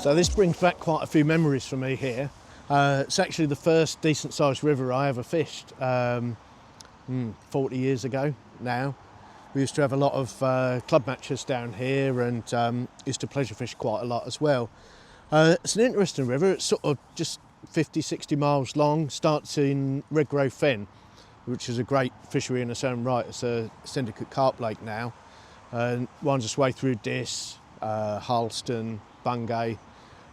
So this brings back quite a few memories for me here. It's actually the first decent sized river I ever fished 40 years ago now. We used to have a lot of club matches down here and used to pleasure fish quite a lot as well. It's an interesting river. It's sort of just 50-60 miles long, starts in Redgrave Fen, which is a great fishery in its own right. It's a syndicate carp lake now, and winds its way through Dis, Harleston, Bungay,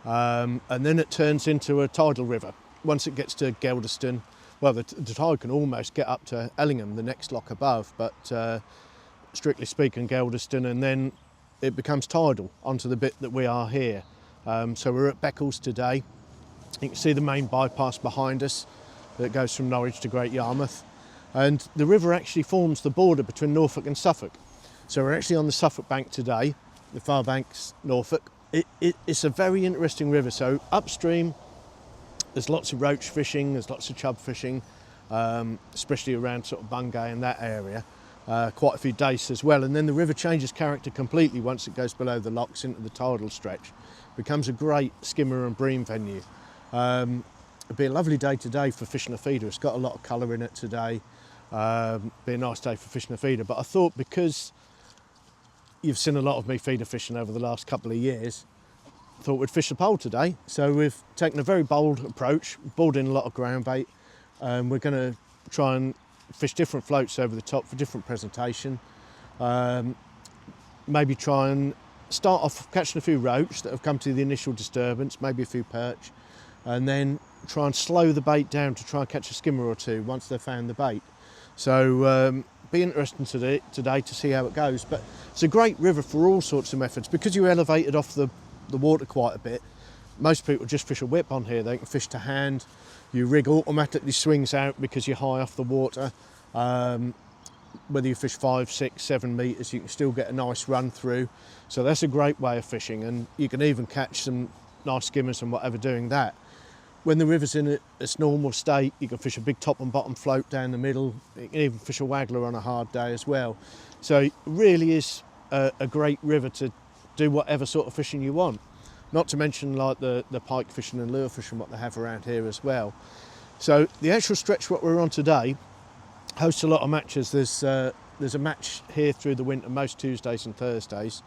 and then it turns into a tidal river. Once it gets to Geldeston, well, the tide can almost get up to Ellingham, the next lock above, but strictly speaking, Geldeston, and then it becomes tidal onto the bit that we are here. So we're at Beccles today. You can see the main bypass behind us that goes from Norwich to Great Yarmouth, and the river actually forms the border between Norfolk and Suffolk. So we're actually on the Suffolk bank today, the far bank's Norfolk. It's a very interesting river. So upstream there's lots of roach fishing, there's lots of chub fishing, especially around sort of Bungay and that area. Quite a few dace as well, and then the river changes character completely once it goes below the locks into the tidal stretch. Becomes a great skimmer and bream venue. It'll be a lovely day today for fishing a feeder. It's got a lot of colour in it today. Be a nice day for fishing a feeder, but I thought because you've seen a lot of me feeder fishing over the last couple of years, I thought we'd fish the pole today. So we've taken a very bold approach, brought in a lot of ground bait, and we're going to try and fish different floats over the top for different presentation. Maybe try and start off catching a few roach that have come to the initial disturbance, maybe a few perch, and then try and slow the bait down to try and catch a skimmer or two once they've found the bait. So be interesting today to see how it goes. But it's a great river for all sorts of methods. Because you elevated off the water quite a bit, most people just fish a whip on here. They can fish to hand. Your rig automatically swings out because you're high off the water. Whether you fish 5, 6, 7 metres, you can still get a nice run through. So that's a great way of fishing, and you can even catch some nice skimmers and whatever doing that. When the river's in its normal state, you can fish a big top and bottom float down the middle. You can even fish a waggler on a hard day as well. So it really is a great river to do whatever sort of fishing you want. Not to mention like the pike fishing and lure fishing, what they have around here as well. So the actual stretch what we're on today hosts a lot of matches. There's a match here through the winter most Tuesdays and Thursdays.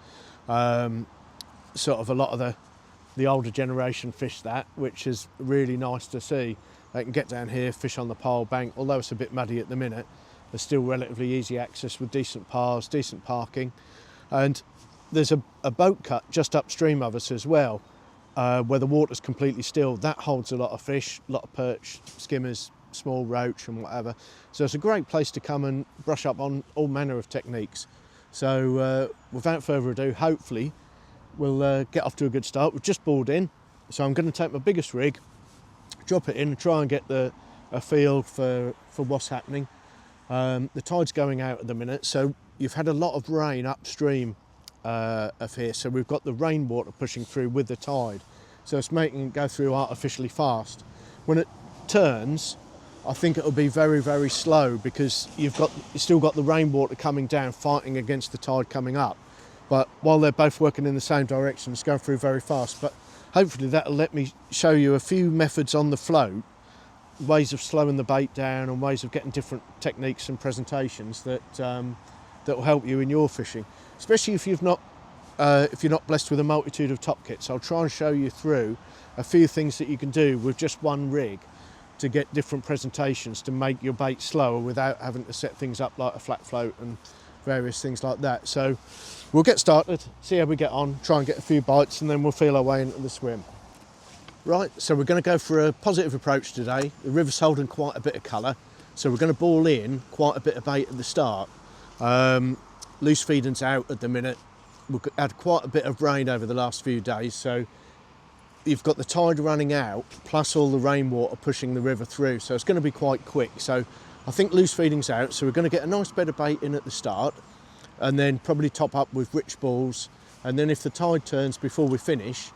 Sort of a lot of the older generation fish that, which is really nice to see. They can get down here, fish on the pole bank, although it's a bit muddy at the minute. There's still relatively easy access with decent paths, decent parking. And there's a boat cut just upstream of us as well, where the water's completely still. That holds a lot of fish, a lot of perch, skimmers, small roach and whatever. So it's a great place to come and brush up on all manner of techniques. So without further ado, hopefully we'll get off to a good start. We've just bored in, so I'm going to take my biggest rig, drop it in and try and get a feel for what's happening. The tide's going out at the minute, so you've had a lot of rain upstream of here, so we've got the rainwater pushing through with the tide, so it's making it go through artificially fast. When it turns, I think it'll be very, very slow because you've still got the rainwater coming down fighting against the tide coming up. But while they're both working in the same direction, it's going through very fast. But hopefully that'll let me show you a few methods on the float, ways of slowing the bait down and ways of getting different techniques and presentations that will help you in your fishing. Especially if you're not blessed with a multitude of top kits. I'll try and show you through a few things that you can do with just one rig to get different presentations to make your bait slower without having to set things up like a flat float and various things like that. So we'll get started, see how we get on, try and get a few bites, and then we'll feel our way into the swim. Right, so we're going to go for a positive approach today. The river's holding quite a bit of colour, so we're going to ball in quite a bit of bait at the start. Loose feeding's out at the minute. We've had quite a bit of rain over the last few days, so you've got the tide running out, plus all the rainwater pushing the river through, so it's going to be quite quick. So I think loose feeding's out, so we're going to get a nice bed of bait in at the start, and then probably top up with rich balls, and then if the tide turns before we finish,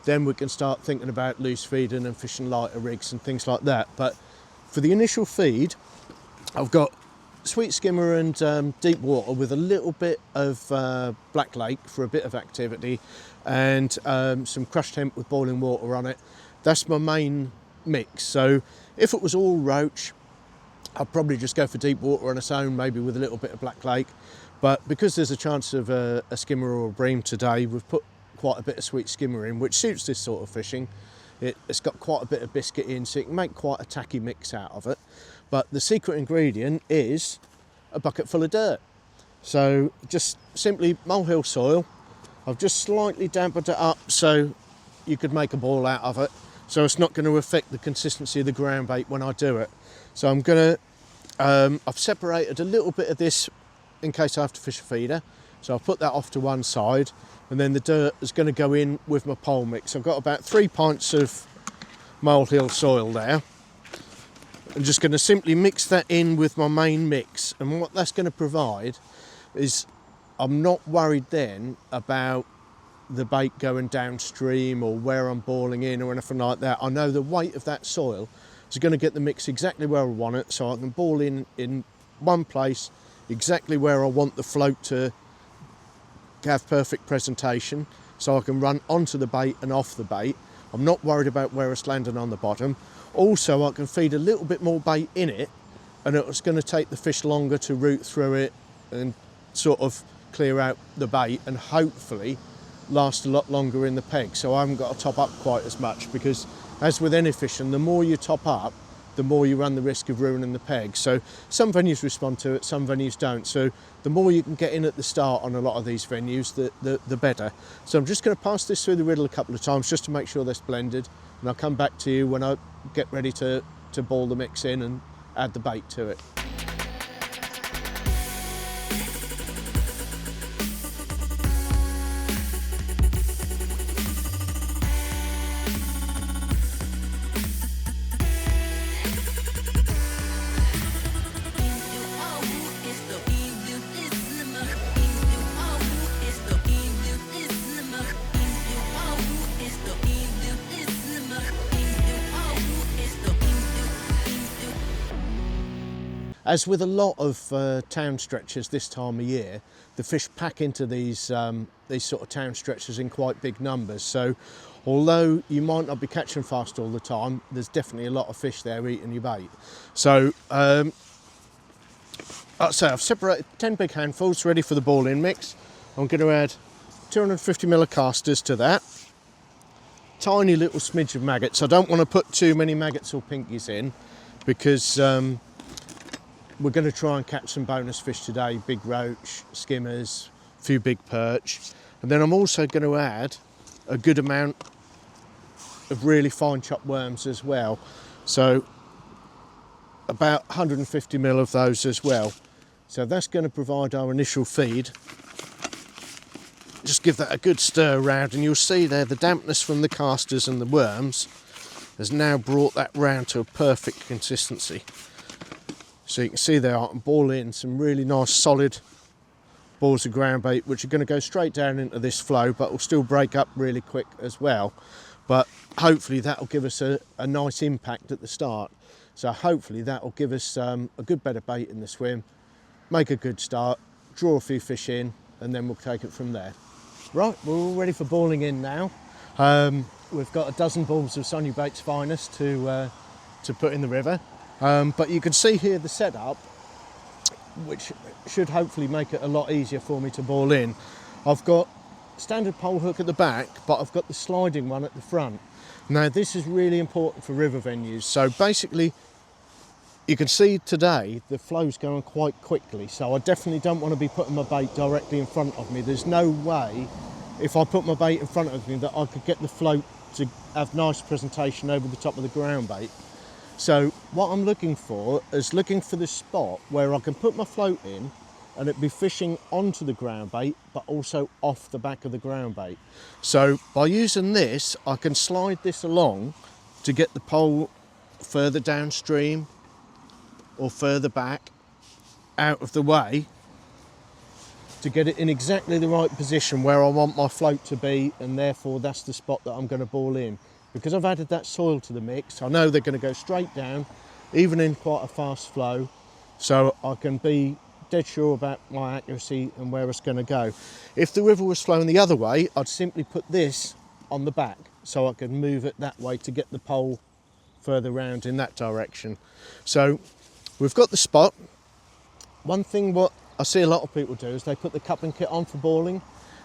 then we can start thinking about loose feeding and fishing lighter rigs and things like that. But for the initial feed, I've got sweet skimmer and deep water with a little bit of black lake for a bit of activity, and some crushed hemp with boiling water on it. That's my main mix. So if it was all roach, I'd probably just go for deep water on its own, maybe with a little bit of black lake. But because there's a chance of a skimmer or a bream today, we've put quite a bit of sweet skimmer in, which suits this sort of fishing. It's got quite a bit of biscuit in, so you can make quite a tacky mix out of it. But the secret ingredient is a bucket full of dirt. So just simply molehill soil. I've just slightly dampened it up so you could make a ball out of it. So it's not going to affect the consistency of the ground bait when I do it. So I'm going to, I've separated a little bit of this in case I have to fish a feeder. So I'll put that off to one side, and then the dirt is going to go in with my pole mix. I've got about 3 pints of molehill soil there. I'm just going to simply mix that in with my main mix, and what that's going to provide is I'm not worried then about the bait going downstream or where I'm balling in or anything like that. I know the weight of that soil is going to get the mix exactly where I want it, so I can ball in one place exactly where I want the float to have perfect presentation, so I can run onto the bait and off the bait. I'm not worried about where it's landing on the bottom. Also, I can feed a little bit more bait in it, and it's going to take the fish longer to root through it and sort of clear out the bait, and hopefully last a lot longer in the peg. So I haven't got to top up quite as much, because as with any fishing, the more you top up, the more you run the risk of ruining the peg. So some venues respond to it, some venues don't. So the more you can get in at the start on a lot of these venues, the better. So I'm just going to pass this through the riddle a couple of times just to make sure that's blended, and I'll come back to you when I get ready to ball the mix in and add the bait to it. As with a lot of town stretches this time of year, the fish pack into these sort of town stretches in quite big numbers. So although you might not be catching fast all the time, there's definitely a lot of fish there eating your bait. So like I say, I've separated 10 big handfuls ready for the ball-in mix. I'm going to add 250ml of casters to that. Tiny little smidge of maggots. I don't want to put too many maggots or pinkies in, because we're going to try and catch some bonus fish today, big roach, skimmers, a few big perch. And then I'm also going to add a good amount of really fine chopped worms as well. So about 150ml of those as well. So that's going to provide our initial feed. Just give that a good stir around, and you'll see there the dampness from the casters and the worms has now brought that round to a perfect consistency. So you can see there I can ball in some really nice solid balls of ground bait, which are going to go straight down into this flow, but will still break up really quick as well. But hopefully that'll give us a nice impact at the start. So hopefully that'll give us a good bed of bait in the swim, make a good start, draw a few fish in, and then we'll take it from there. Right, we're all ready for balling in now. We've got a dozen balls of Sonia Bait's finest to put in the river. But you can see here the setup, which should hopefully make it a lot easier for me to ball in. I've got standard pole hook at the back, but I've got the sliding one at the front. Now this is really important for river venues. So basically, you can see today the flow's going quite quickly, so I definitely don't want to be putting my bait directly in front of me. There's no way, if I put my bait in front of me, that I could get the float to have nice presentation over the top of the ground bait. So what I'm looking for is looking for the spot where I can put my float in and it be fishing onto the ground bait, but also off the back of the ground bait. So by using this, I can slide this along to get the pole further downstream or further back out of the way to get it in exactly the right position where I want my float to be, and therefore that's the spot that I'm going to ball in. Because I've added that soil to the mix, I know they're going to go straight down, even in quite a fast flow, so I can be dead sure about my accuracy and where it's going to go. If the river was flowing the other way, I'd simply put this on the back so I could move it that way to get the pole further round in that direction. So we've got the spot. One thing what I see a lot of people do is they put the cupping kit on for balling.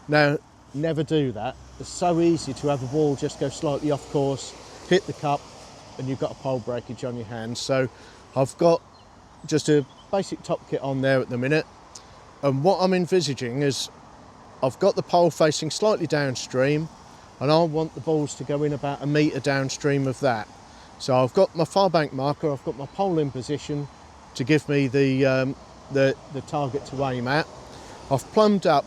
Now, never do that. It's so easy to have a ball just go slightly off course, hit the cup, and you've got a pole breakage on your hands. So I've got just a basic top kit on there at the minute. And what I'm envisaging is I've got the pole facing slightly downstream, and I want the balls to go in about a metre downstream of that. So I've got my far bank marker, I've got my pole in position to give me the target to aim at. I've plumbed up,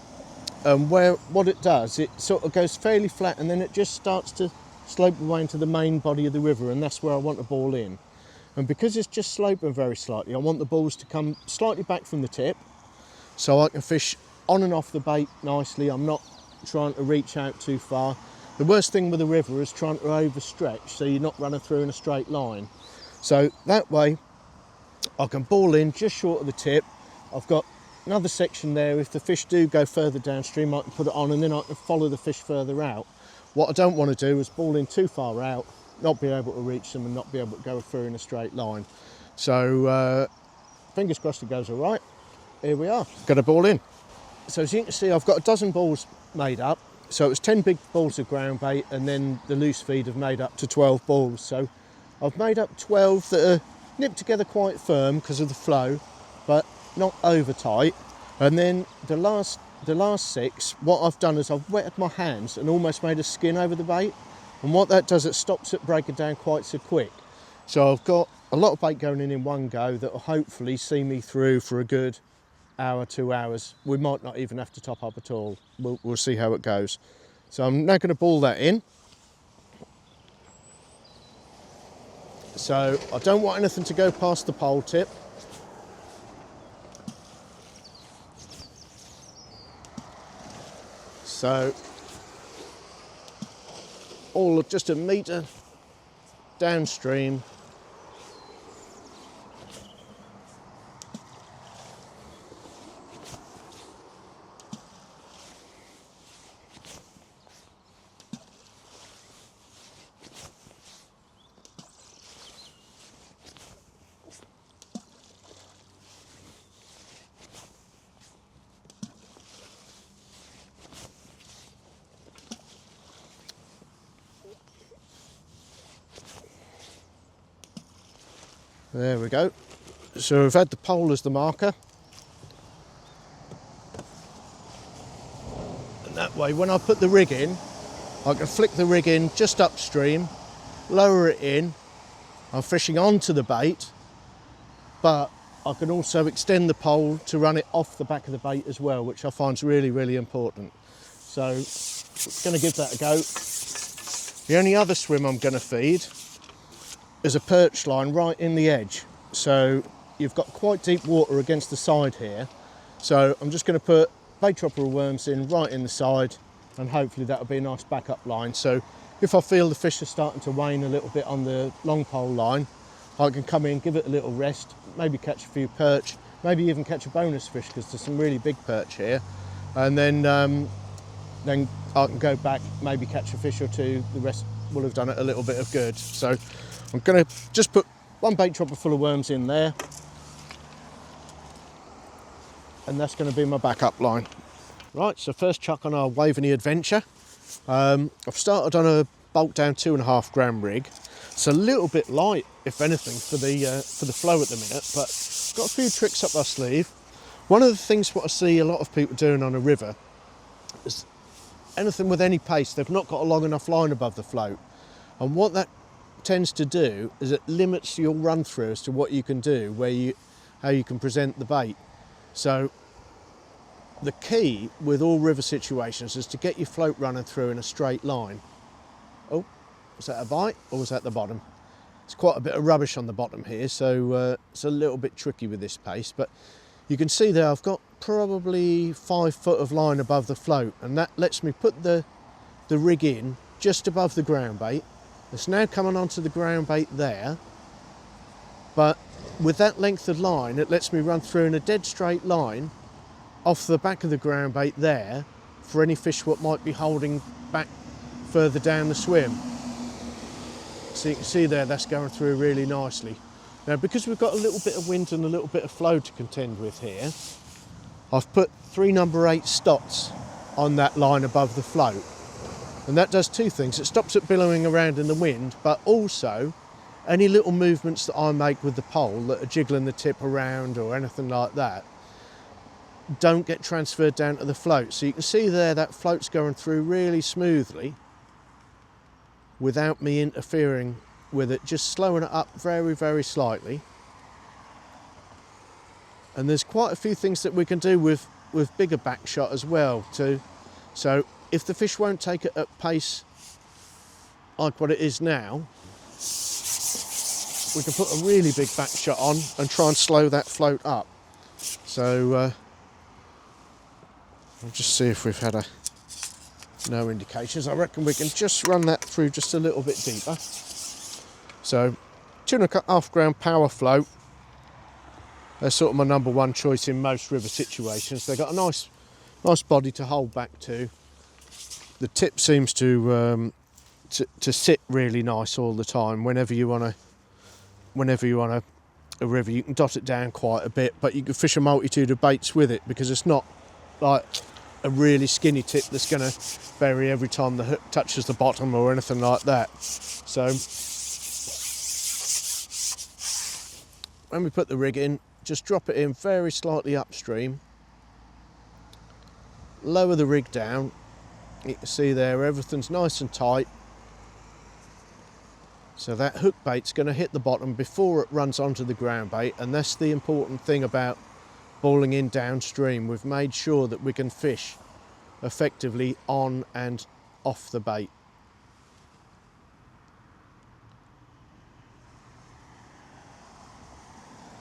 and what it does, it sort of goes fairly flat and then it just starts to slope away into the main body of the river, and that's where I want the ball in. And because it's just sloping very slightly, I want the balls to come slightly back from the tip so I can fish on and off the bait nicely. I'm not trying to reach out too far. The worst thing with the river is trying to overstretch so you're not running through in a straight line. So that way I can ball in just short of the tip. I've got another section there. If the fish do go further downstream, I can put it on and then I can follow the fish further out. What I don't want to do is ball in too far out, not be able to reach them and not be able to go through in a straight line. So fingers crossed it goes all right. Here we are, got a ball in. So as you can see, I've got a dozen balls made up. So it's 10 big balls of ground bait, and then the loose feed have made up to 12 balls. So I've made up 12 that are nipped together quite firm because of the flow, but not over tight. And then the last 6, what I've done is I've wetted my hands and almost made a skin over the bait. And what that does, it stops it breaking down quite so quick. So I've got a lot of bait going in one go that will hopefully see me through for a good hour, 2 hours. We might not even have to top up at all. We'll see how it goes. So I'm now going to ball that in. So I don't want anything to go past the pole tip. So all just a metre downstream. There we go. So we've had the pole as the marker. And that way, when I put the rig in, I can flick the rig in just upstream, lower it in. I'm fishing onto the bait, but I can also extend the pole to run it off the back of the bait as well, which I find is really, really important. So I'm going to give that a go. The only other swim I'm going to feed is a perch line right in the edge. So you've got quite deep water against the side here. So I'm just going to put bait dropper of worms in right in the side, and hopefully that'll be a nice backup line. So if I feel the fish are starting to wane a little bit on the long pole line, I can come in, give it a little rest, maybe catch a few perch, maybe even catch a bonus fish because there's some really big perch here. And then I can go back, maybe catch a fish or two. The rest will have done it a little bit of good. So I'm going to just put one bait dropper full of worms in there, and that's going to be my backup line. Right, so first chuck on our Waveney adventure. I've started on a bolt down 2.5 gram rig. It's a little bit light, if anything, for the flow at the minute, but got a few tricks up our sleeve. One of the things what I see a lot of people doing on a river is anything with any pace, they've not got a long enough line above the float, and what that tends to do is it limits your run through as to what you can do, how you can present the bait. So the key with all river situations is to get your float running through in a straight line. Oh, was that a bite or was that the bottom? It's quite a bit of rubbish on the bottom here, so it's a little bit tricky with this pace, but you can see there I've got probably 5 foot of line above the float, and that lets me put the rig in just above the ground bait. It's now coming onto the ground bait there, but with that length of line, it lets me run through in a dead straight line off the back of the ground bait there for any fish what might be holding back further down the swim. So you can see there, that's going through really nicely. Now, because we've got a little bit of wind and a little bit of flow to contend with here, I've put 3 number 8 stots on that line above the float. And that does 2 things. It stops it billowing around in the wind, but also any little movements that I make with the pole that are jiggling the tip around or anything like that don't get transferred down to the float. So you can see there that float's going through really smoothly without me interfering with it, just slowing it up very, very slightly. And there's quite a few things that we can do with bigger back shot as well too. So if the fish won't take it at pace like what it is now, we can put a really big back shot on and try and slow that float up. So I'll just see if we've had no indications. I reckon we can just run that through just a little bit deeper. So 2.5 gram power float. They're sort of my number 1 choice in most river situations. They've got a nice body to hold back to. The tip seems to sit really nice all the time. Whenever you want a river, you can dot it down quite a bit, but you can fish a multitude of baits with it because it's not like a really skinny tip that's going to bury every time the hook touches the bottom or anything like that. So when we put the rig in, just drop it in very slightly upstream, lower the rig down. You can see there everything's nice and tight, so that hook bait's going to hit the bottom before it runs onto the ground bait. And that's the important thing about bowling in downstream. We've made sure that we can fish effectively on and off the bait.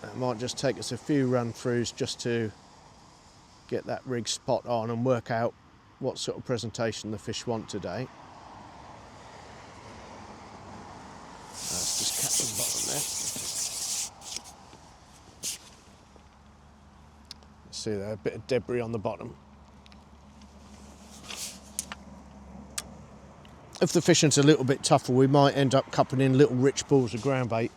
It might just take us a few run throughs just to get that rig spot on and work out what sort of presentation the fish want today. Let's just catch the bottom there. See there, a bit of debris on the bottom. If the fishing's a little bit tougher, we might end up cupping in little rich balls of ground bait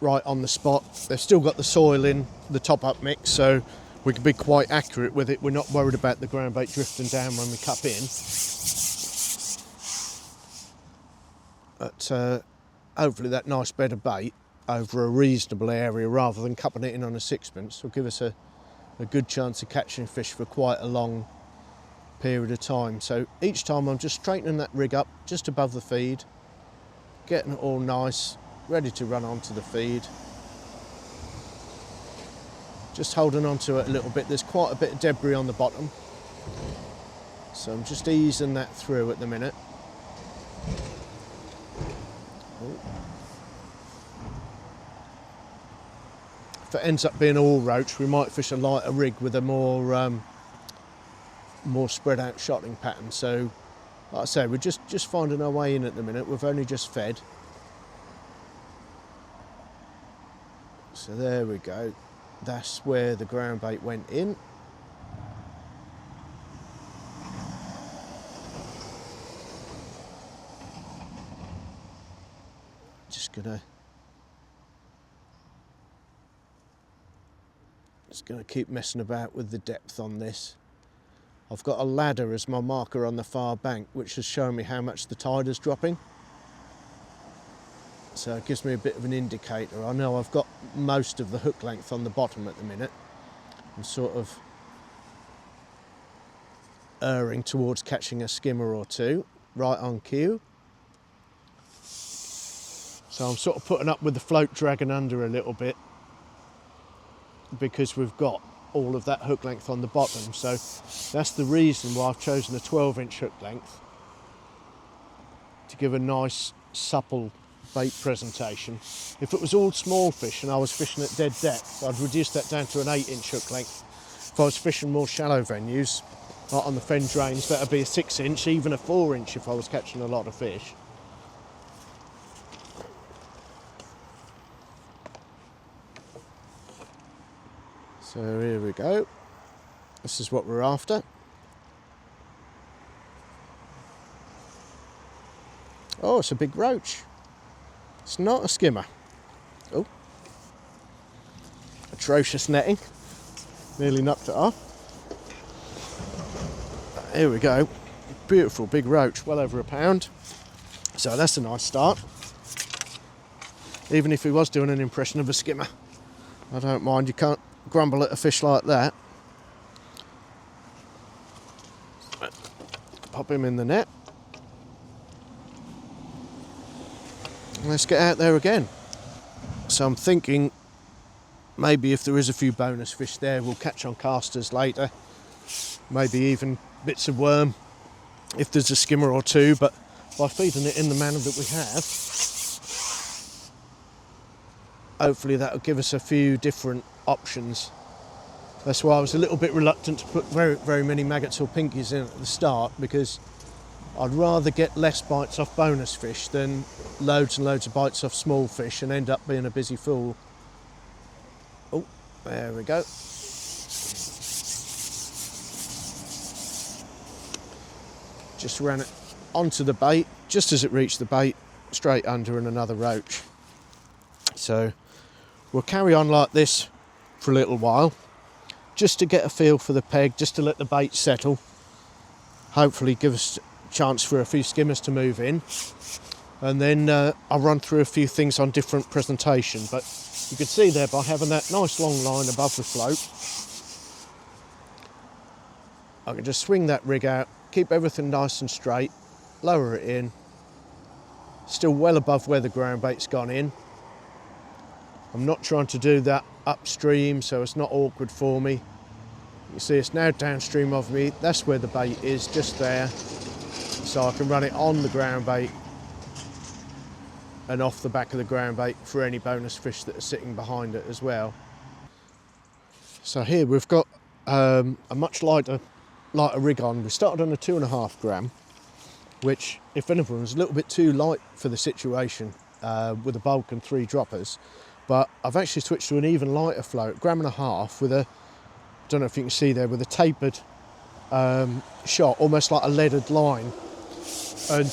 right on the spot. They've still got the soil in the top up mix, so we can be quite accurate with it. We're not worried about the ground bait drifting down when we cup in. But hopefully that nice bed of bait over a reasonable area rather than cupping it in on a 6pence will give us a good chance of catching fish for quite a long period of time. So each time I'm just straightening that rig up just above the feed, getting it all nice, ready to run onto the feed. Just holding onto it a little bit. There's quite a bit of debris on the bottom, so I'm just easing that through at the minute. If it ends up being all roach, we might fish a lighter rig with a more spread out shotting pattern. So like I say, we're just finding our way in at the minute. We've only just fed. So there we go. That's where the ground bait went in. Just gonna keep messing about with the depth on this. I've got a ladder as my marker on the far bank, which has shown me how much the tide is dropping. So it gives me a bit of an indicator. I know I've got most of the hook length on the bottom at the minute. I'm sort of erring towards catching a skimmer or two, right on cue. So I'm sort of putting up with the float dragging under a little bit because we've got all of that hook length on the bottom. So that's the reason why I've chosen a 12-inch hook length, to give a nice supple bait presentation. If it was all small fish and I was fishing at dead depth, I'd reduce that down to an 8-inch hook length. If I was fishing more shallow venues, like on the fen drains, that would be a 6-inch, even a 4-inch if I was catching a lot of fish. So here we go. This is what we're after. Oh, it's a big roach. It's not a skimmer. Oh, atrocious netting. Nearly knocked it off. Here we go. Beautiful big roach, well over a pound. So that's a nice start. Even if he was doing an impression of a skimmer, I don't mind. You can't grumble at a fish like that. Pop him in the net. Let's get out there again. So I'm thinking maybe if there is a few bonus fish there, we'll catch on casters later. Maybe even bits of worm if there's a skimmer or two, but by feeding it in the manner that we have, hopefully that'll give us a few different options. That's why I was a little bit reluctant to put very many maggots or pinkies in at the start, because I'd rather get less bites off bonus fish than loads and loads of bites off small fish and end up being a busy fool. Oh, there we go. Just ran it onto the bait, just as it reached the bait, straight under, and another roach. So we'll carry on like this for a little while, just to get a feel for the peg, just to let the bait settle. Hopefully give us a chance for a few skimmers to move in. And then I'll run through a few things on different presentation. But you can see there, by having that nice long line above the float, I can just swing that rig out, keep everything nice and straight, lower it in, still well above where the ground bait's gone in. I'm not trying to do that upstream, so it's not awkward for me. You see it's now downstream of me, that's where the bait is, just there. So I can run it on the ground bait and off the back of the ground bait for any bonus fish that are sitting behind it as well. So here we've got a much lighter rig on. We started on a 2.5 gram, which, if anything, was a little bit too light for the situation with a bulk and 3 droppers. But I've actually switched to an even lighter float, 1.5 grams, with a, don't know if you can see there, with a tapered shot, almost like a leaded line. And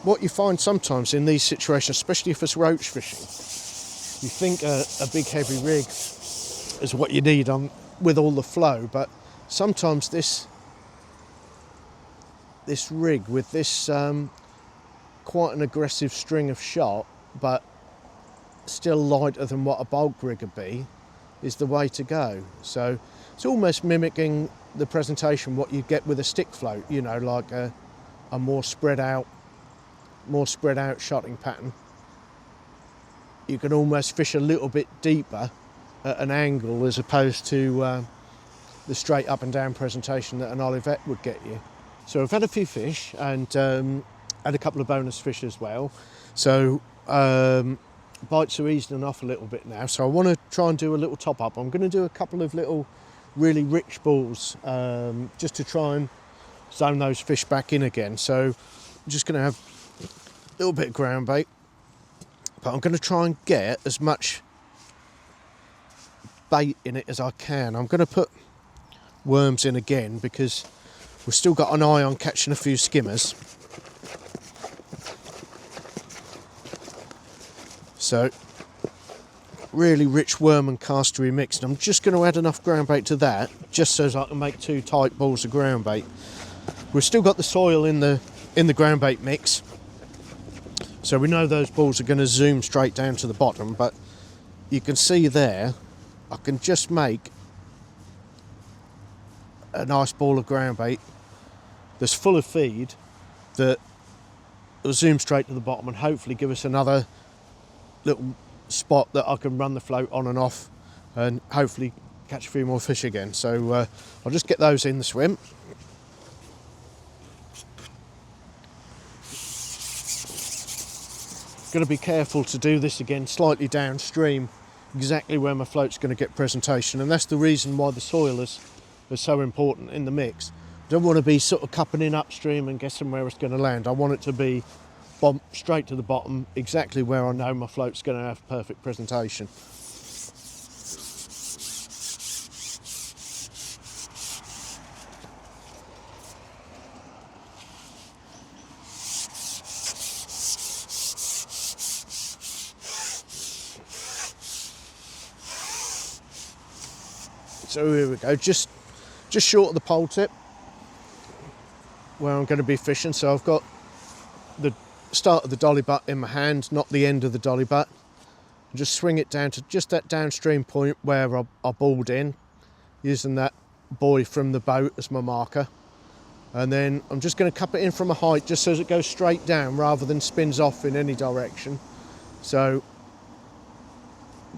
what you find sometimes in these situations, especially if it's roach fishing, you think a big heavy rig is what you need with all the flow, but sometimes this rig with this quite an aggressive string of shot, but still lighter than what a bulk rig would be, is the way to go. So it's almost mimicking the presentation what you get with a stick float, you know, like a more spread out shotting pattern. You can almost fish a little bit deeper at an angle as opposed to the straight up and down presentation that an Olivet would get you. So I've had a few fish and had a couple of bonus fish as well. So bites are easing off a little bit now. So I want to try and do a little top up. I'm going to do a couple of little really rich balls just to try and zone those fish back in again. So I'm just going to have a little bit of ground bait, but I'm going to try and get as much bait in it as I can. I'm going to put worms in again because we've still got an eye on catching a few skimmers. So really rich worm and castery mix, and I'm just going to add enough ground bait to that just so as I can make 2 tight balls of ground bait. We've still got the soil in the ground bait mix, so we know those balls are going to zoom straight down to the bottom, but you can see there I can just make a nice ball of ground bait that's full of feed that will zoom straight to the bottom and hopefully give us another little spot that I can run the float on and off and hopefully catch a few more fish again. So I'll just get those in the swim. Going to be careful to do this again slightly downstream, exactly where my float's going to get presentation, and that's the reason why the soil is so important in the mix. I don't want to be sort of cupping in upstream and guessing where it's going to land. I want it to be bumped straight to the bottom, exactly where I know my float's going to have perfect presentation. So here we go, just short of the pole tip where I'm going to be fishing. So I've got the start of the dolly butt in my hand, not the end of the dolly butt. Just swing it down to just that downstream point where I balled in, using that buoy from the boat as my marker. And then I'm just going to cup it in from a height just so as it goes straight down rather than spins off in any direction. So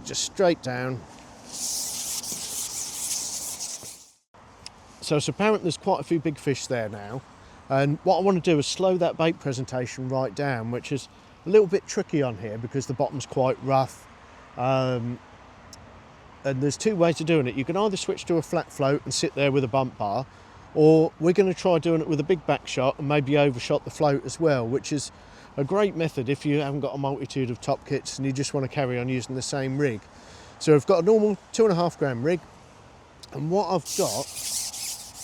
just straight down. So it's apparent there's quite a few big fish there now. And what I want to do is slow that bait presentation right down, which is a little bit tricky on here because the bottom's quite rough. And there's two ways of doing it. You can either switch to a flat float and sit there with a bump bar, or we're going to try doing it with a big back shot and maybe overshot the float as well, which is a great method if you haven't got a multitude of top kits and you just want to carry on using the same rig. So I've got a normal 2.5 gram rig, and what I've got,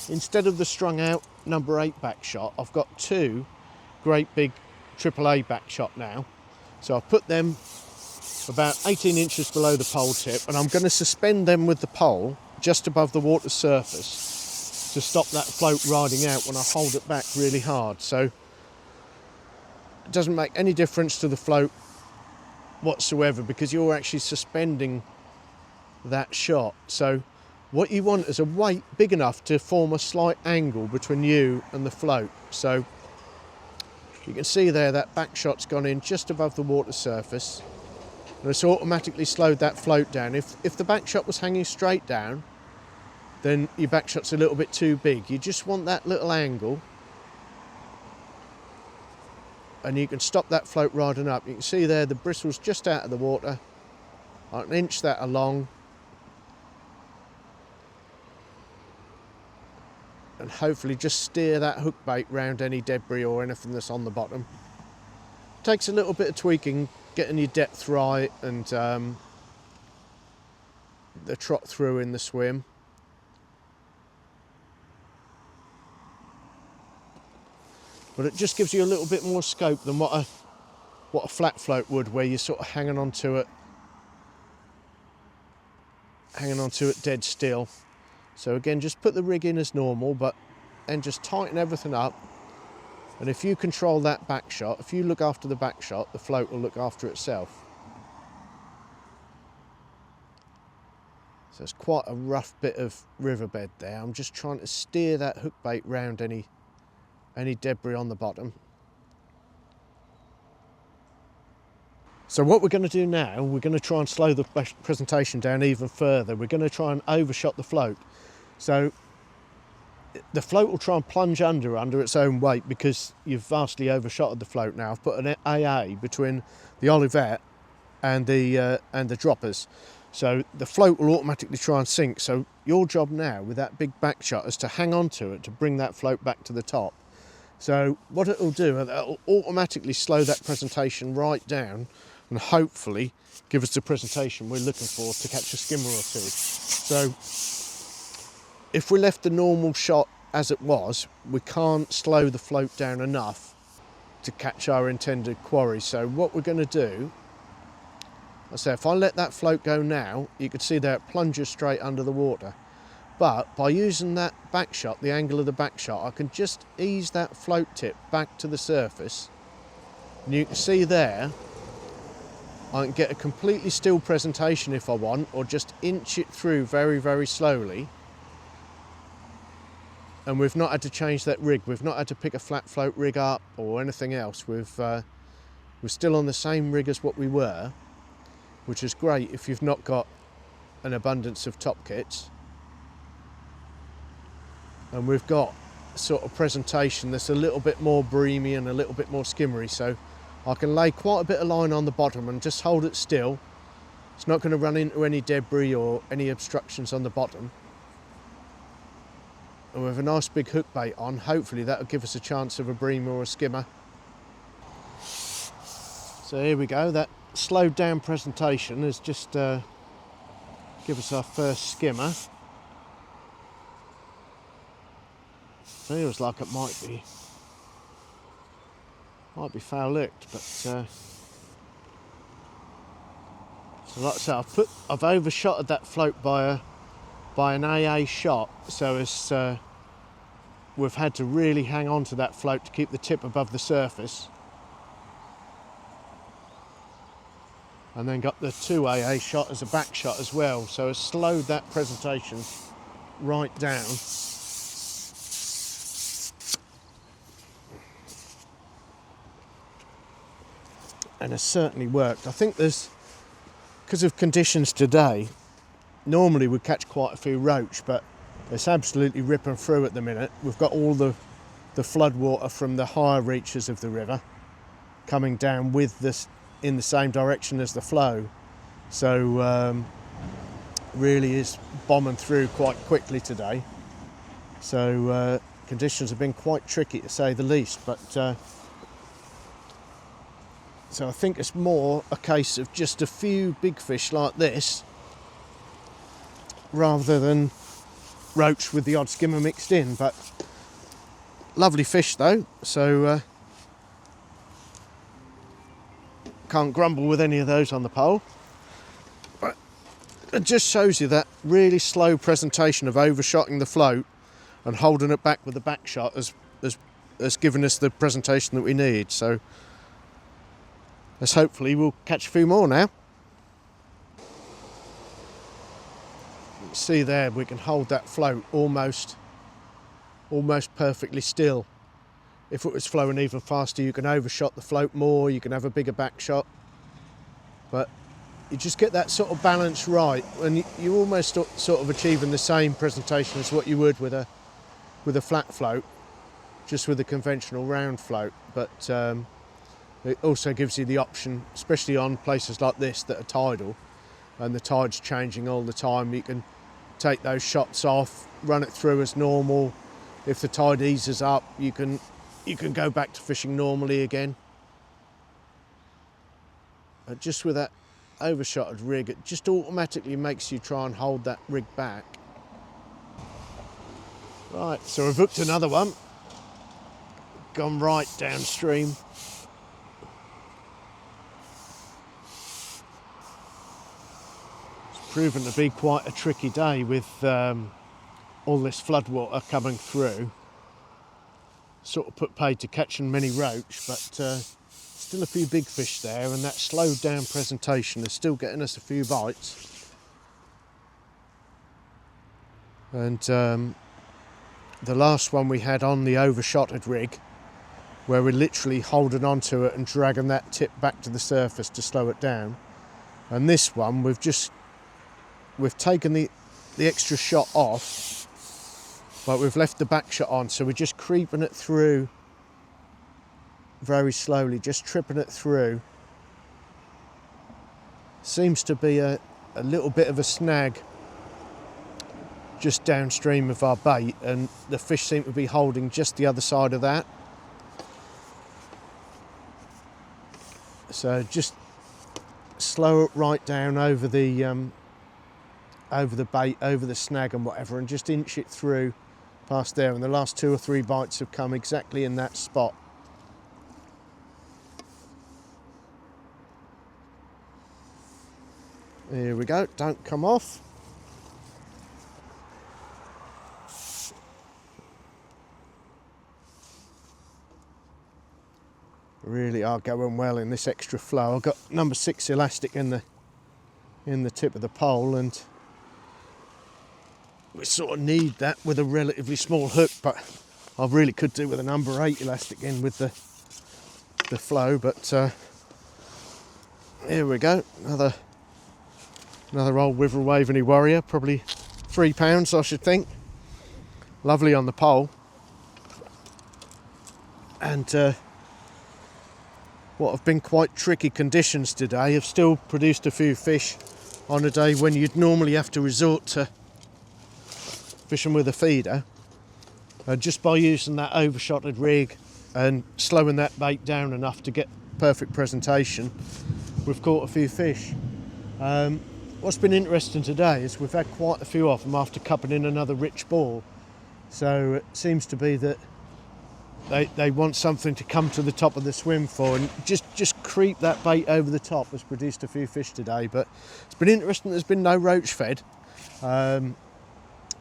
instead of the strung out number 8 back shot, I've got 2 great big AAA back shot now. So I've put them about 18 inches below the pole tip, and I'm going to suspend them with the pole just above the water surface to stop that float riding out when I hold it back really hard. So it doesn't make any difference to the float whatsoever because you're actually suspending that shot. So what you want is a weight big enough to form a slight angle between you and the float. So you can see there that back shot's gone in just above the water surface, and it's automatically slowed that float down. If the back shot was hanging straight down, then your back shot's a little bit too big. You just want that little angle, and you can stop that float riding up. You can see there the bristle's just out of the water. I can inch that along, and hopefully just steer that hook bait round any debris or anything that's on the bottom. Takes a little bit of tweaking, getting your depth right and the trot through in the swim. But it just gives you a little bit more scope than what a flat float would, where you're sort of hanging on to it dead still. So again, just put the rig in as normal, and just tighten everything up. And if you control that back shot, if you look after the back shot, the float will look after itself. So it's quite a rough bit of riverbed there. I'm just trying to steer that hook bait round any debris on the bottom. So what we're going to do now, we're going to try and slow the presentation down even further. We're going to try and overshot the float. So the float will try and plunge under its own weight because you've vastly overshotted the float now. I've put an AA between the Olivet and the droppers. So the float will automatically try and sink. So your job now with that big back shot is to hang on to it to bring that float back to the top. So what it'll do, it'll automatically slow that presentation right down and hopefully give us the presentation we're looking for to catch a skimmer or two. So if we left the normal shot as it was, we can't slow the float down enough to catch our intended quarry. So what we're going to do, I say, if I let that float go now, you can see there it plunges straight under the water. But by using that back shot, the angle of the back shot, I can just ease that float tip back to the surface. And you can see there, I can get a completely still presentation if I want, or just inch it through very, very slowly. And we've not had to change that rig. We've not had to pick a flat float rig up or anything else. We're still on the same rig as what we were, which is great if you've not got an abundance of top kits. And we've got sort of presentation that's a little bit more breamy and a little bit more skimmery. So I can lay quite a bit of line on the bottom and just hold it still. It's not going to run into any debris or any obstructions on the bottom. And with a nice big hook bait on, hopefully that'll give us a chance of a bream or a skimmer. So here we go, that slowed down presentation has just give us our first skimmer. Feels like it might be foul licked, but so like I say, I've overshotted that float by by an AA shot, so as we've had to really hang on to that float to keep the tip above the surface. And then got the 2 AA shot as a back shot as well, so it's slowed that presentation right down. And it's certainly worked. I think because of conditions today, normally we'd catch quite a few roach, but it's absolutely ripping through at the minute. We've got all the flood water from the higher reaches of the river coming down with this in the same direction as the flow, so really is bombing through quite quickly today. So conditions have been quite tricky to say the least, but so I think it's more a case of just a few big fish like this rather than roach with the odd skimmer mixed in. But lovely fish though, so can't grumble with any of those on the pole. But it just shows you that really slow presentation of overshotting the float and holding it back with the back shot has given us the presentation that we need. So let's hopefully we'll catch a few more now. You can see there we can hold that float almost perfectly still. If it was flowing even faster, you can overshot the float more, you can have a bigger back shot, but you just get that sort of balance right, and you're almost sort of achieving the same presentation as what you would with a flat float, just with a conventional round float. But it also gives you the option, especially on places like this that are tidal and the tide's changing all the time, you can take those shots off, run it through as normal. If the tide eases up, you can go back to fishing normally again. Just with that overshotted rig, it just automatically makes you try and hold that rig back. Right, so we've hooked another one, gone right downstream. It's proven to be quite a tricky day with all this flood water coming through. Sort of put paid to catching many roach, but still a few big fish there, and that slowed down presentation is still getting us a few bites. And the last one we had on the overshotted rig, where we're literally holding onto it and dragging that tip back to the surface to slow it down. And this one we've taken the extra shot off, but we've left the back shot on, so we're just creeping it through very slowly, just tripping it through. Seems to be a little bit of a snag just downstream of our bait, and the fish seem to be holding just the other side of that. So just slow it right down over the bait, over the snag and whatever, and just inch it through past there, and the last 2 or 3 bites have come exactly in that spot. Here we go, don't come off. Really are going well in this extra flow. I've got number 6 elastic in the tip of the pole, and we sort of need that with a relatively small hook, but I really could do with a number 8 elastic in with the flow. But here we go, another old Wiver Waveney Warrior, probably 3 pounds I should think. Lovely on the pole. And what have been quite tricky conditions today have still produced a few fish on a day when you'd normally have to resort to fishing with a feeder. Just by using that overshotted rig and slowing that bait down enough to get perfect presentation, we've caught a few fish. What's been interesting today is we've had quite a few of them after cupping in another rich ball. So it seems to be that they want something to come to the top of the swim for, and just creep that bait over the top has produced a few fish today. But it's been interesting, there's been no roach fed.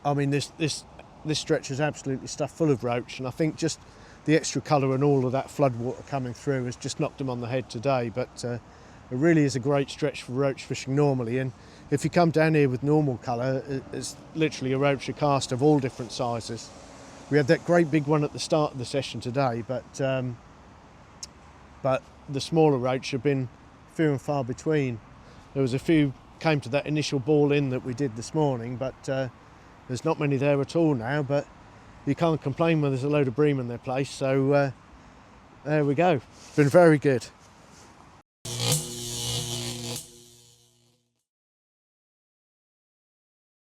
I mean, this stretch is absolutely stuffed full of roach, and I think just the extra colour and all of that floodwater coming through has just knocked them on the head today. But it really is a great stretch for roach fishing normally, and if you come down here with normal colour, it's literally a roach cast of all different sizes. We had that great big one at the start of the session today, but the smaller roach have been few and far between. There was a few came to that initial ball in that we did this morning, but there's not many there at all now. But you can't complain when there's a load of bream in their place, so there we go. Been very good.